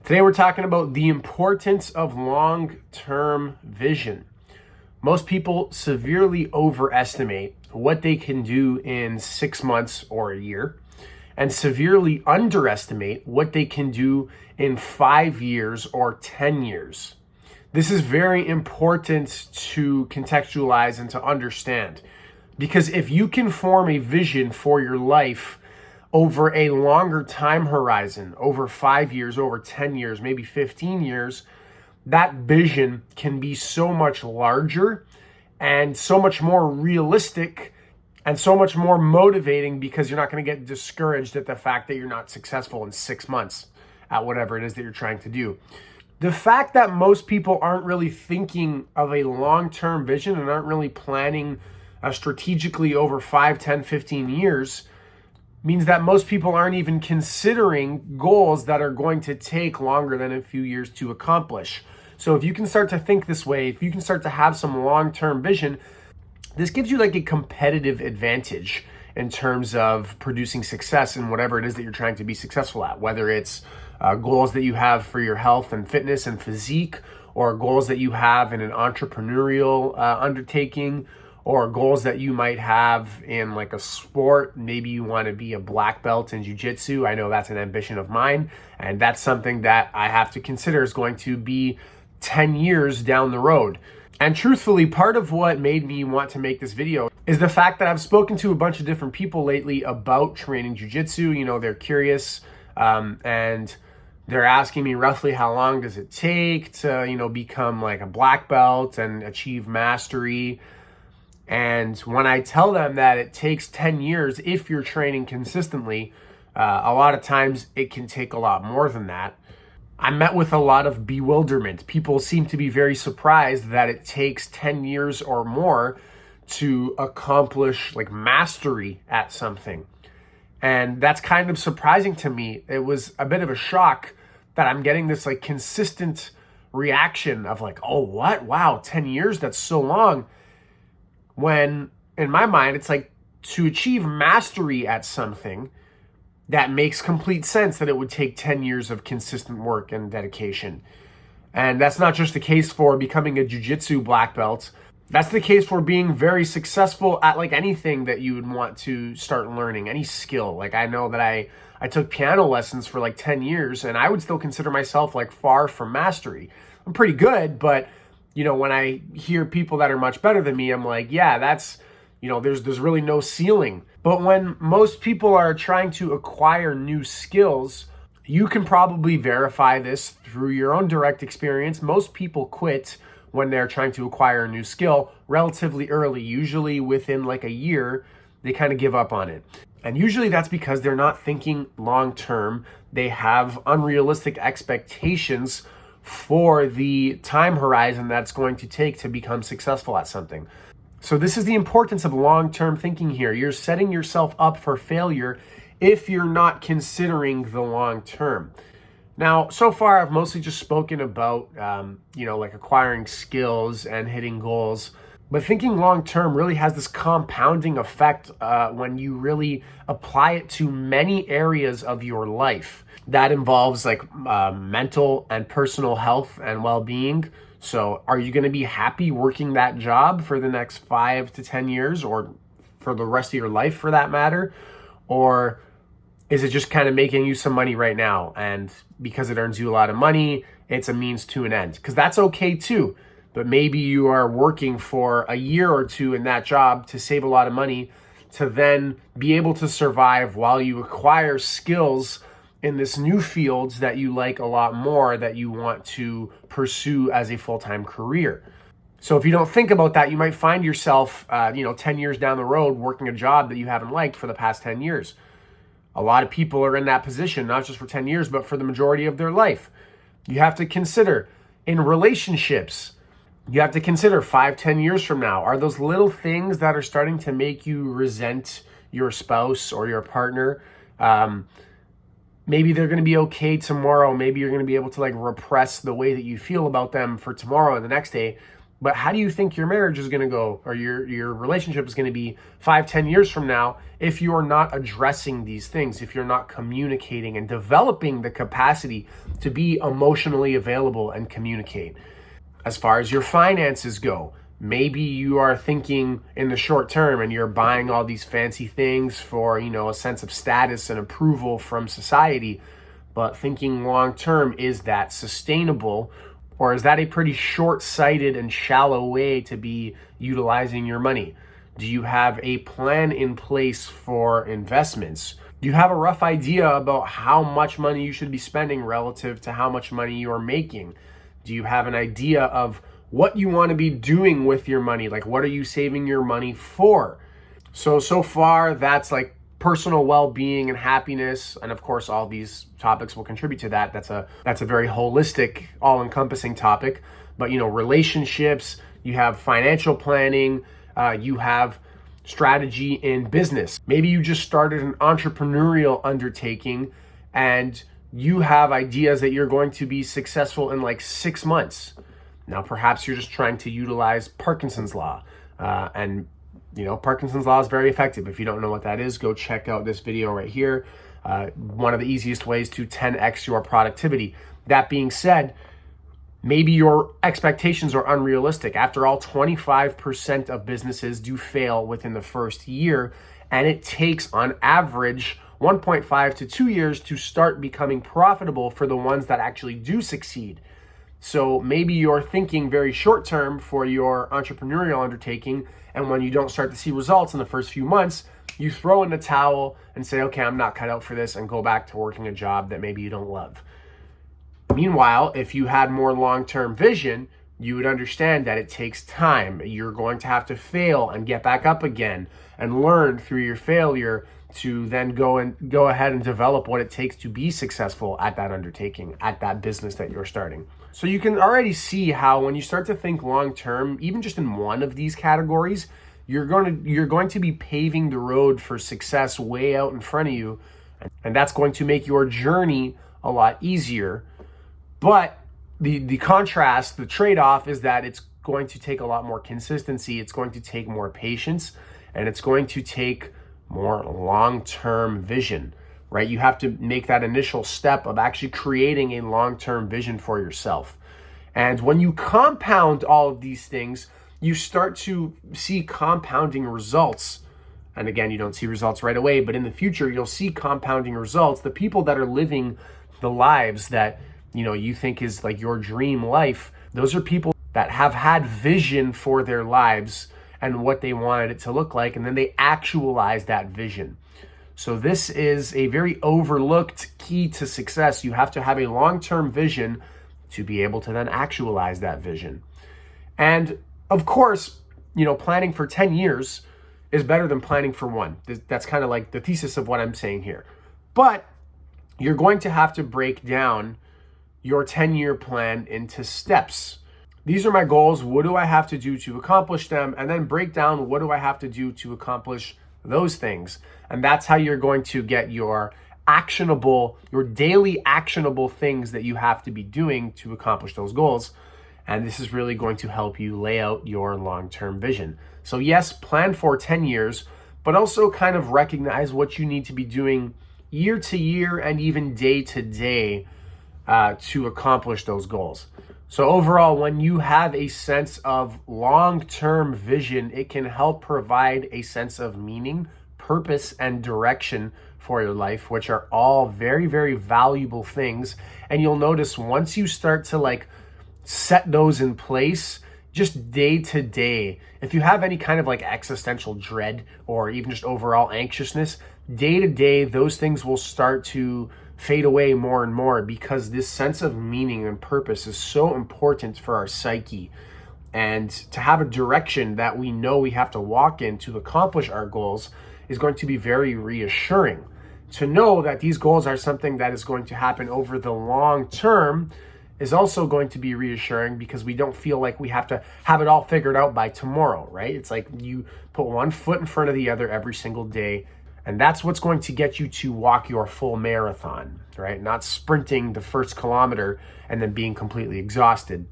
Today we're talking about the importance of long-term vision. Most people severely overestimate what they can do in 6 months or a year, and severely underestimate what they can do in 5 years or 10 years. This is very important to contextualize and to understand, because if you can form a vision for your life over a longer time horizon, over 5 years, over 10 years, maybe 15 years, that vision can be so much larger and so much more realistic and so much more motivating, because you're not going to get discouraged at the fact that you're not successful in 6 months at whatever it is that you're trying to do. The fact that most people aren't really thinking of a long-term vision and aren't really planning strategically over 5, 10, 15 years means that most people aren't even considering goals that are going to take longer than a few years to accomplish. So if you can start to think this way, if you can start to have some long-term vision, this gives you like a competitive advantage in terms of producing success in whatever it is that you're trying to be successful at, whether it's goals that you have for your health and fitness and physique, or goals that you have in an entrepreneurial undertaking, or goals that you might have in like a sport. Maybe you want to be a black belt in jiu-jitsu. I know that's an ambition of mine, and that's something that I have to consider is going to be 10 years down the road. And truthfully, part of what made me want to make this video is the fact that I've spoken to a bunch of different people lately about training jiu-jitsu. You know, they're curious, and they're asking me roughly how long does it take to, become like a black belt and achieve mastery. And when I tell them that it takes 10 years if you're training consistently, a lot of times it can take a lot more than that. I met with a lot of bewilderment. People seem to be very surprised that it takes 10 years or more to accomplish like mastery at something. And that's kind of surprising to me. It was a bit of a shock that I'm getting this like consistent reaction of like, oh, what? Wow, 10 years? That's so long. When in my mind, it's like to achieve mastery at something, that makes complete sense that it would take 10 years of consistent work and dedication. And that's not just the case for becoming a jiu-jitsu black belt. That's the case for being very successful at like anything that you would want to start learning, any skill. Like I know that I took piano lessons for like 10 years, and I would still consider myself like far from mastery. I'm pretty good, but when I hear people that are much better than me, I'm like, yeah, that's, there's really no ceiling. But when most people are trying to acquire new skills, you can probably verify this through your own direct experience. Most people quit when they're trying to acquire a new skill relatively early. Usually within like a year, they kind of give up on it. And usually that's because they're not thinking long term. They have unrealistic expectations for the time horizon that's going to take to become successful at something. So this is the importance of long-term thinking here. You're setting yourself up for failure if you're not considering the long term. Now, so far, I've mostly just spoken about, like acquiring skills and hitting goals. But thinking long-term really has this compounding effect when you really apply it to many areas of your life. That involves like mental and personal health and well-being. So are you going to be happy working that job for the next 5 to 10 years, or for the rest of your life for that matter? Or is it just kind of making you some money right now, and because it earns you a lot of money, it's a means to an end? Because that's okay too. But maybe you are working for a year or two in that job to save a lot of money, to then be able to survive while you acquire skills in this new fields that you like a lot more, that you want to pursue as a full-time career. So if you don't think about that, you might find yourself, 10 years down the road working a job that you haven't liked for the past 10 years. A lot of people are in that position, not just for 10 years, but for the majority of their life. You have to consider in relationships, you have to consider 5, 10 years from now, are those little things that are starting to make you resent your spouse or your partner? Maybe they're going to be okay tomorrow. Maybe you're going to be able to like repress the way that you feel about them for tomorrow and the next day. But how do you think your marriage is going to go, or your relationship is going to be 5-10 years from now if you are not addressing these things, if you're not communicating and developing the capacity to be emotionally available and communicate? As far as your finances go, maybe you are thinking in the short term and you're buying all these fancy things for, a sense of status and approval from society. But thinking long term, is that sustainable? Or is that a pretty short-sighted and shallow way to be utilizing your money? Do you have a plan in place for investments? Do you have a rough idea about how much money you should be spending relative to how much money you are making? Do you have an idea of what you want to be doing with your money? Like, what are you saving your money for? So far, that's like personal well-being and happiness, and of course all these topics will contribute to that. That's a very holistic, all-encompassing topic. But relationships, you have financial planning, you have strategy in business. Maybe you just started an entrepreneurial undertaking and you have ideas that you're going to be successful in like 6 months. Now perhaps you're just trying to utilize Parkinson's law, and Parkinson's law is very effective. If you don't know what that is, go check out this video right here. One of the easiest ways to 10x your productivity. That being said, maybe your expectations are unrealistic. After all, 25% of businesses do fail within the first year, and it takes on average 1.5 to 2 years to start becoming profitable for the ones that actually do succeed. So maybe you're thinking very short term for your entrepreneurial undertaking, and when you don't start to see results in the first few months, you throw in the towel and say, okay, I'm not cut out for this, and go back to working a job that maybe you don't love. Meanwhile, if you had more long-term vision, you would understand that it takes time. You're going to have to fail and get back up again and learn through your failure to then go ahead and develop what it takes to be successful at that undertaking, at that business that you're starting. So you can already see how when you start to think long term, even just in one of these categories, you're going to be paving the road for success way out in front of you, and that's going to make your journey a lot easier. But the contrast, the trade-off is that it's going to take a lot more consistency, it's going to take more patience, and it's going to take more long-term vision, right? You have to make that initial step of actually creating a long-term vision for yourself. And when you compound all of these things, you start to see compounding results. And again, you don't see results right away, but in the future, you'll see compounding results. The people that are living the lives that you think is like your dream life, those are people that have had vision for their lives and what they wanted it to look like, and then they actualize that vision. So this is a very overlooked key to success. You have to have a long-term vision to be able to then actualize that vision. And of course, planning for 10 years is better than planning for one. That's kind of like the thesis of what I'm saying here. But you're going to have to break down your 10-year plan into steps. These are my goals. What do I have to do to accomplish them? And then break down, what do I have to do to accomplish those things? And that's how you're going to get your daily actionable things that you have to be doing to accomplish those goals. And this is really going to help you lay out your long-term vision. So yes, plan for 10 years, but also kind of recognize what you need to be doing year to year and even day to day to accomplish those goals. So overall, when you have a sense of long-term vision, it can help provide a sense of meaning, purpose, and direction for your life, which are all very, very valuable things. And you'll notice once you start to set those in place, just day to day, if you have any kind of existential dread or even just overall anxiousness, day to day, those things will start to fade away more and more, because this sense of meaning and purpose is so important for our psyche. And to have a direction that we know we have to walk in to accomplish our goals is going to be very reassuring. To know that these goals are something that is going to happen over the long term is also going to be reassuring, because we don't feel like we have to have it all figured out by tomorrow, right? It's like you put one foot in front of the other every single day. And that's what's going to get you to walk your full marathon, right? Not sprinting the first kilometer and then being completely exhausted.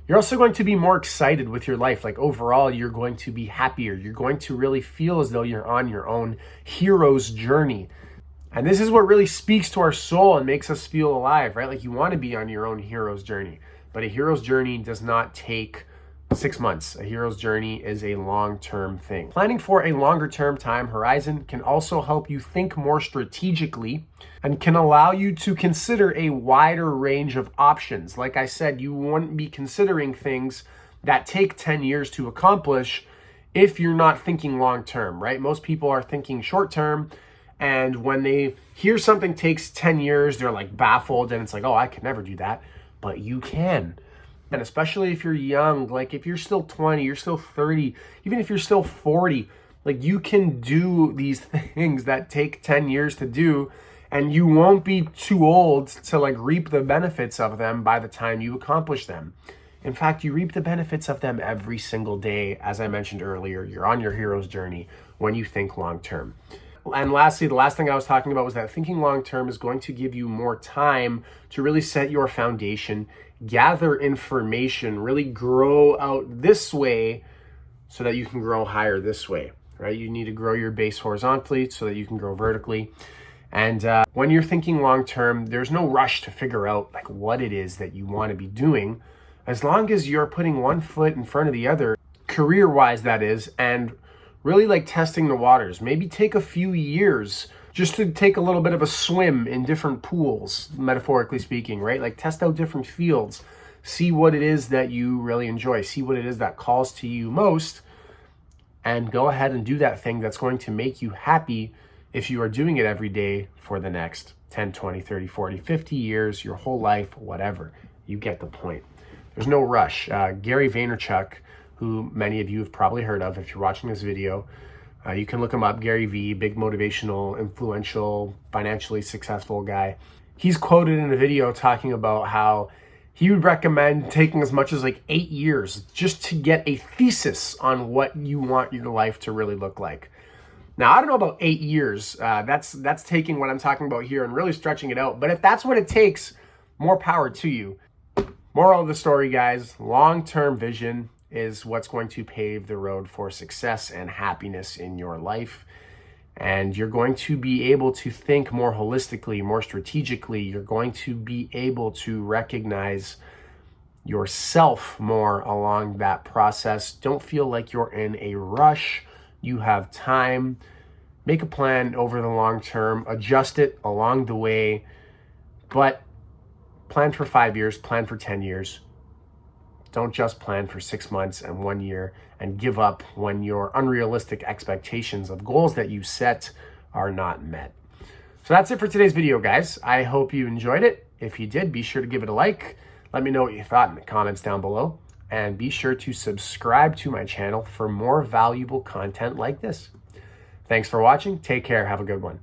You're also going to be more excited with your life. Like overall, you're going to be happier. You're going to really feel as though you're on your own hero's journey. And this is what really speaks to our soul and makes us feel alive, right? Like you want to be on your own hero's journey. But a hero's journey does not take 6 months. A hero's journey is a long-term thing. Planning for a longer-term time horizon can also help you think more strategically and can allow you to consider a wider range of options. Like I said, you wouldn't be considering things that take 10 years to accomplish if you're not thinking long-term, right? Most people are thinking short-term, and when they hear something takes 10 years, they're like baffled, and it's like, oh, I could never do that. But you can. And especially if you're young, like if you're still 20, you're still 30, even if you're still 40, like you can do these things that take 10 years to do, and you won't be too old to like reap the benefits of them by the time you accomplish them. In fact, you reap the benefits of them every single day. As I mentioned earlier, you're on your hero's journey when you think long term. And lastly, the last thing I was talking about was that thinking long term is going to give you more time to really set your foundation, gather information, really grow out this way so that you can grow higher this way, right? You need to grow your base horizontally so that you can grow vertically. And when you're thinking long term, there's no rush to figure out like what it is that you want to be doing, as long as you're putting one foot in front of the other, career-wise that is, and really like testing the waters. Maybe take a few years just to take a little bit of a swim in different pools, metaphorically speaking, right? Like test out different fields, see what it is that you really enjoy, see what it is that calls to you most, and go ahead and do that thing that's going to make you happy if you are doing it every day for the next 10, 20, 30, 40, 50 years, your whole life, whatever. You get the point. There's no rush. Gary Vaynerchuk, who many of you have probably heard of if you're watching this video. You can look him up, Gary V, big motivational, influential, financially successful guy. He's quoted in a video talking about how he would recommend taking as much as like 8 years just to get a thesis on what you want your life to really look like. Now, I don't know about 8 years. That's taking what I'm talking about here and really stretching it out. But if that's what it takes, more power to you. Moral of the story, guys, long-term vision is what's going to pave the road for success and happiness in your life. And you're going to be able to think more holistically, more strategically. You're going to be able to recognize yourself more along that process. Don't feel like you're in a rush. You have time. Make a plan over the long term. Adjust it along the way. But plan for 5 years, plan for 10 years. Don't just plan for 6 months and 1 year and give up when your unrealistic expectations of goals that you set are not met. So that's it for today's video, guys. I hope you enjoyed it. If you did, be sure to give it a like. Let me know what you thought in the comments down below. And be sure to subscribe to my channel for more valuable content like this. Thanks for watching. Take care. Have a good one.